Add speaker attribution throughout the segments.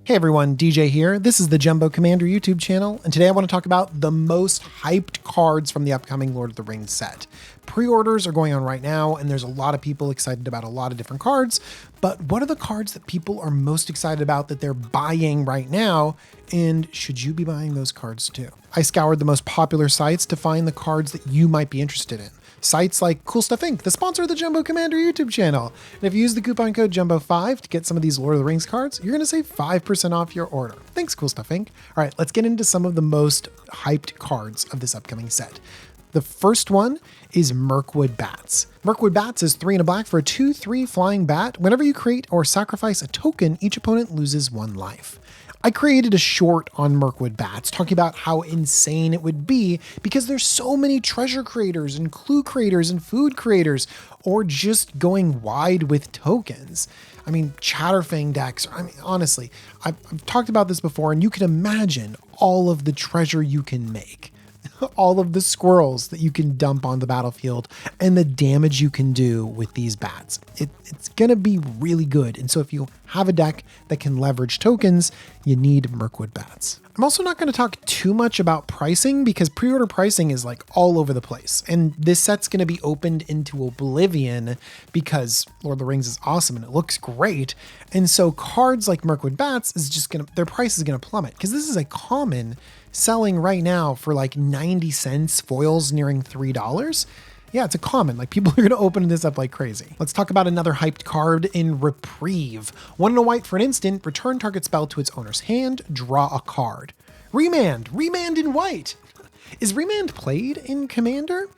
Speaker 1: Hey everyone, DJ here. This is the Jumbo Commander YouTube channel, and today I want to talk about the most hyped cards from the upcoming Lord of the Rings set. Pre-orders are going on right now, and there's a lot of people excited about a lot of different cards, but what are the cards that people are most excited about that they're buying right now, and should you be buying those cards too? I scoured the most popular sites to find the cards that you might be interested in. Sites like Cool Stuff Inc., the sponsor of the Jumbo Commander YouTube channel. And if you use the coupon code JUMBO5 to get some of these Lord of the Rings cards, you're going to save 5% off your order. Thanks, Cool Stuff Inc. All right, let's get into some of the most hyped cards of this upcoming set. The first one is Merkwood Bats. Merkwood Bats is 3 and a black for a 2/3 flying bat. Whenever you create or sacrifice a token, each opponent loses 1 life. I created a short on Merkwood Bats talking about how insane it would be because there's so many treasure creators and clue creators and food creators, or just going wide with tokens. I mean, Chatterfang decks, honestly, I've talked about this before, and you can imagine all of the treasure you can make. All of the squirrels that you can dump on the battlefield and the damage you can do with these bats. It's going to be really good. And so if you have a deck that can leverage tokens, you need Merkwood Bats. I'm also not going to talk too much about pricing because pre-order pricing is like all over the place. And this set's going to be opened into oblivion because Lord of the Rings is awesome and it looks great. And so cards like Merkwood Bats is just their price is going to plummet because this is a common selling right now for like 90 cents, foils nearing $3. Yeah, it's a common. Like, people are going to open this up like crazy. Let's talk about another hyped card in Reprieve. 1 and a white for an instant, return target spell to its owner's hand, draw a card. Remand in white. Is Remand played in Commander?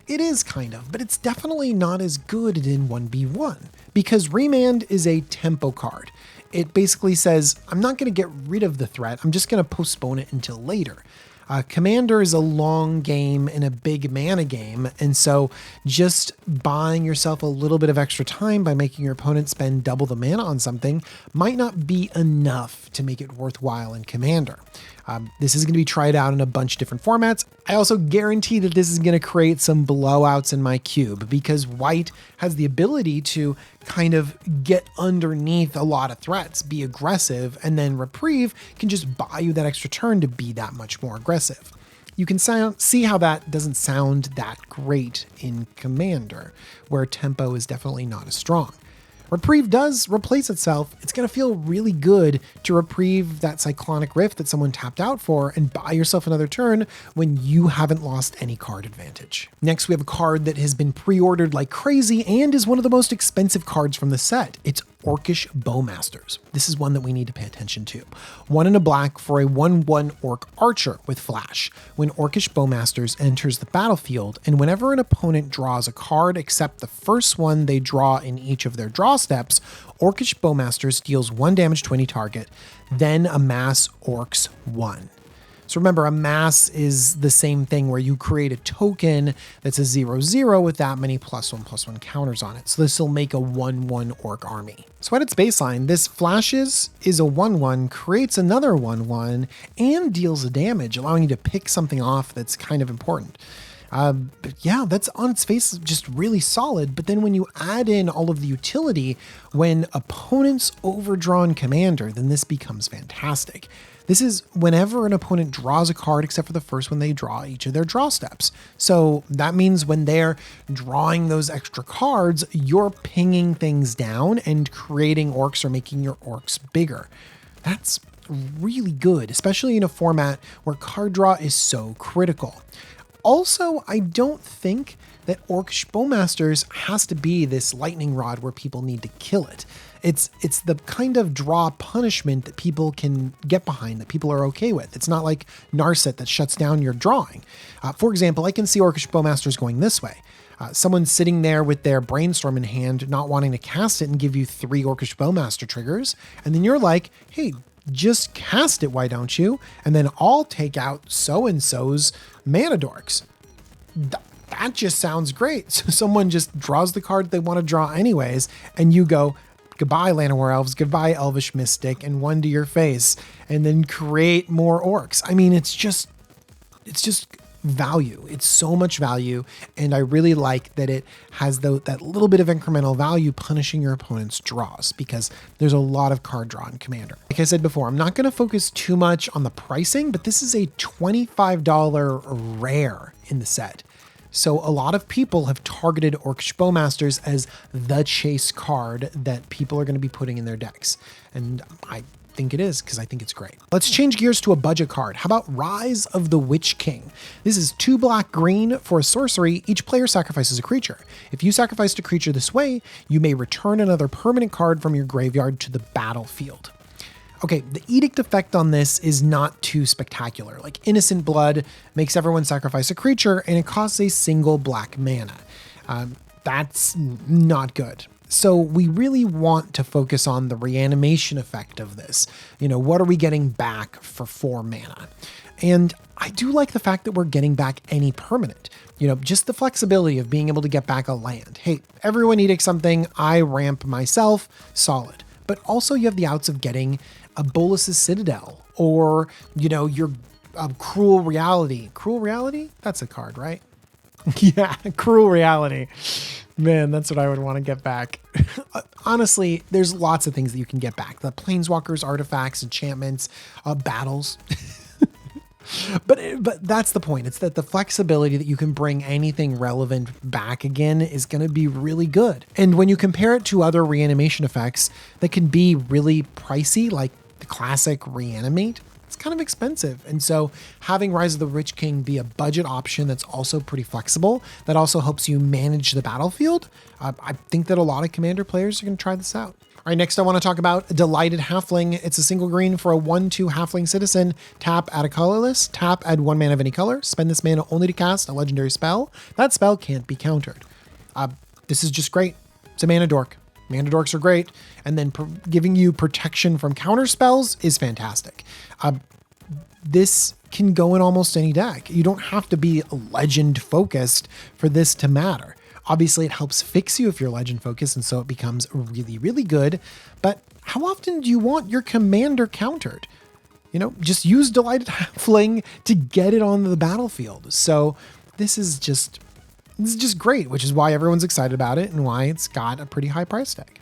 Speaker 1: It is kind of, but it's definitely not as good in 1v1 because Remand is a tempo card. It basically says, I'm not going to get rid of the threat. I'm just going to postpone it until later. Commander is a long game and a big mana game. And so just buying yourself a little bit of extra time by making your opponent spend double the mana on something might not be enough to make it worthwhile in Commander. This is going to be tried out in a bunch of different formats. I also guarantee that this is going to create some blowouts in my cube because white has the ability to kind of get underneath a lot of threats, be aggressive, and then Reprieve can just buy you that extra turn to be that much more aggressive. You can see how that doesn't sound that great in Commander, where tempo is definitely not as strong. Reprieve does replace itself. It's going to feel really good to reprieve that Cyclonic Rift that someone tapped out for and buy yourself another turn when you haven't lost any card advantage. Next, we have a card that has been pre-ordered like crazy and is one of the most expensive cards from the set. It's Orcish Bowmasters. This is one that we need to pay attention to. 1 and a black for a 1/1 Orc Archer with Flash. When Orcish Bowmasters enters the battlefield, and whenever an opponent draws a card except the first one they draw in each of their draw steps, Orcish Bowmasters deals 1 damage to any target, then amass Orcs 1. So remember, amass is the same thing where you create a token that's a 0/0 with that many +1/+1 counters on it. So this will make a 1/1 Orc army. So at its baseline, this flashes, is a 1/1, creates another 1/1, and deals a damage, allowing you to pick something off that's kind of important. But yeah, that's on its face just really solid. But then when you add in all of the utility, when opponents overdrawn Commander, then this becomes fantastic. This is whenever an opponent draws a card except for the first one they draw each of their draw steps. So that means when they're drawing those extra cards, you're pinging things down and creating orcs or making your orcs bigger. That's really good, especially in a format where card draw is so critical. Also, I don't think that Orcish Bowmasters has to be this lightning rod where people need to kill it. It's the kind of draw punishment that people can get behind, that people are okay with. It's not like Narset that shuts down your drawing. For example, I can see Orcish Bowmasters going this way. Someone sitting there with their Brainstorm in hand, not wanting to cast it and give you 3 Orcish Bowmaster triggers. And then you're like, hey, just cast it, why don't you? And then I'll take out so-and-so's mana dorks. That just sounds great. So someone just draws the card they want to draw anyways, and you go, goodbye Llanowar Elves, goodbye Elvish Mystic, and 1 to your face, and then create more orcs. I mean, it's just value. It's so much value. And I really like that it has that little bit of incremental value punishing your opponent's draws, because there's a lot of card draw in Commander. Like I said before, I'm not going to focus too much on the pricing, but this is a $25 rare in the set. So a lot of people have targeted Orcs Bowmasters as the chase card that people are going to be putting in their decks. And I think it is, because I think it's great. Let's change gears to a budget card. How about Rise of the Witch King? This is 2 black green for a sorcery. Each player sacrifices a creature. If you sacrificed a creature this way, you may return another permanent card from your graveyard to the battlefield. Okay, the edict effect on this is not too spectacular. Like Innocent Blood makes everyone sacrifice a creature and it costs a single black mana. That's not good. So we really want to focus on the reanimation effect of this. You know, what are we getting back for 4 mana? And I do like the fact that we're getting back any permanent. You know, just the flexibility of being able to get back a land. Hey, everyone edict something, I ramp myself, solid. But also you have the outs of getting a Bolas's Citadel, or, you know, your Cruel Reality. Cruel Reality? That's a card, right? Yeah, Cruel Reality. Man, that's what I would want to get back. Honestly, there's lots of things that you can get back. The Planeswalkers, artifacts, enchantments, battles. But that's the point. It's that the flexibility that you can bring anything relevant back again is going to be really good. And when you compare it to other reanimation effects that can be really pricey, like the classic Reanimate, it's kind of expensive. And so having Rise of the Witch King be a budget option that's also pretty flexible, that also helps you manage the battlefield, I think that a lot of Commander players are going to try this out. All right, next I want to talk about Delighted Halfling. It's a single green for a 1/2 Halfling Citizen. Tap, add a colorless. Tap, add 1 mana of any color. Spend this mana only to cast a legendary spell. That spell can't be countered. This is just great. It's a mana dork. Mana dorks are great. And then giving you protection from counter spells is fantastic. This can go in almost any deck. You don't have to be legend focused for this to matter. Obviously, it helps fix you if you're legend focused, and so it becomes really, really good. But how often do you want your commander countered? You know, just use Delighted Halfling to get it onto the battlefield. So this is just great, which is why everyone's excited about it and why it's got a pretty high price tag.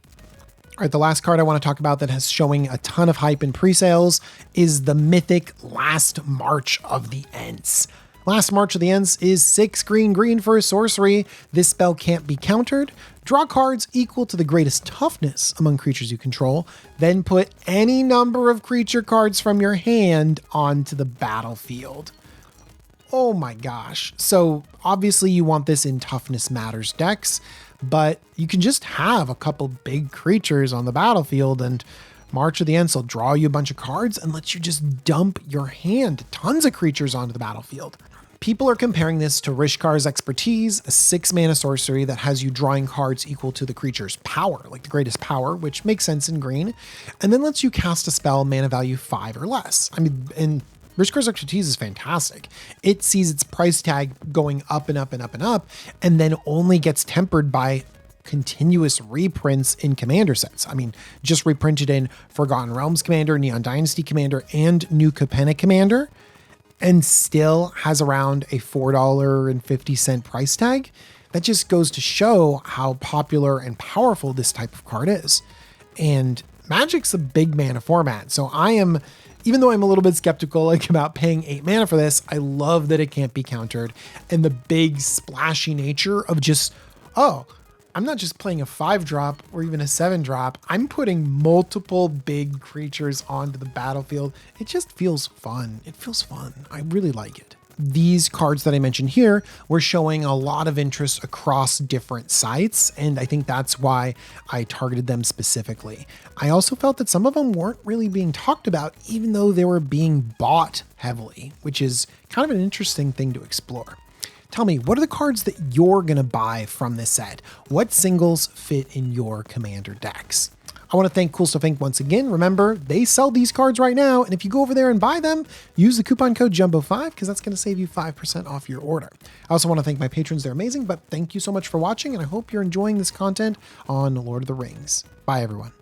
Speaker 1: All right, the last card I want to talk about that has showing a ton of hype in pre-sales is the Mythic Last March of the Ents. Last March of the Ents is 6 green for a sorcery. This spell can't be countered. Draw cards equal to the greatest toughness among creatures you control. Then put any number of creature cards from your hand onto the battlefield. Oh my gosh. So obviously you want this in Toughness Matters decks, but you can just have a couple big creatures on the battlefield and March of the Ents will draw you a bunch of cards and let you just dump your hand tons of creatures onto the battlefield. People are comparing this to Rishkar's Expertise, a 6 mana sorcery that has you drawing cards equal to the creature's power, like the greatest power, which makes sense in green, and then lets you cast a spell mana value 5 or less. I mean, and Rishkar's Expertise is fantastic. It sees its price tag going up and up and up and up, and then only gets tempered by continuous reprints in Commander sets. I mean, just reprinted in Forgotten Realms Commander, Neon Dynasty Commander, and New Capenna Commander, and still has around a $4.50 price tag. That just goes to show how popular and powerful this type of card is. And Magic's a big mana format, so even though I'm a little bit skeptical about paying 8 mana for this, I love that it can't be countered. And the big splashy nature of just, oh, I'm not just playing a 5-drop or even a 7-drop. I'm putting multiple big creatures onto the battlefield. It just feels fun. It feels fun. I really like it. These cards that I mentioned here were showing a lot of interest across different sites, and I think that's why I targeted them specifically. I also felt that some of them weren't really being talked about, even though they were being bought heavily, which is kind of an interesting thing to explore. Tell me, what are the cards that you're going to buy from this set? What singles fit in your Commander decks? I want to thank Cool Stuff Inc. once again. Remember, they sell these cards right now, and if you go over there and buy them, use the coupon code JUMBO5 because that's going to save you 5% off your order. I also want to thank my patrons. They're amazing, but thank you so much for watching, and I hope you're enjoying this content on Lord of the Rings. Bye, everyone.